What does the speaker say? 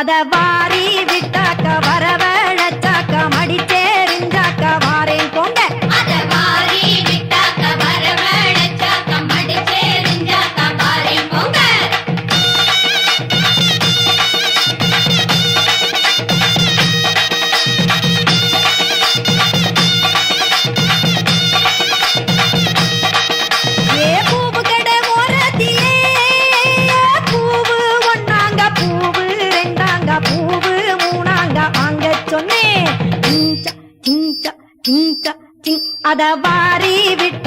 அத வாரி விட்டாக்க வரவழைச்சாக்க மடிச்சேரிஞ்சாக்க வாரேன் போங்க அத வாரி விட்டாக்க வரவழைச்சாக்க மடிச்சேரிஞ்சாக்க வாரேன் போங்க அத வாரி விட்டு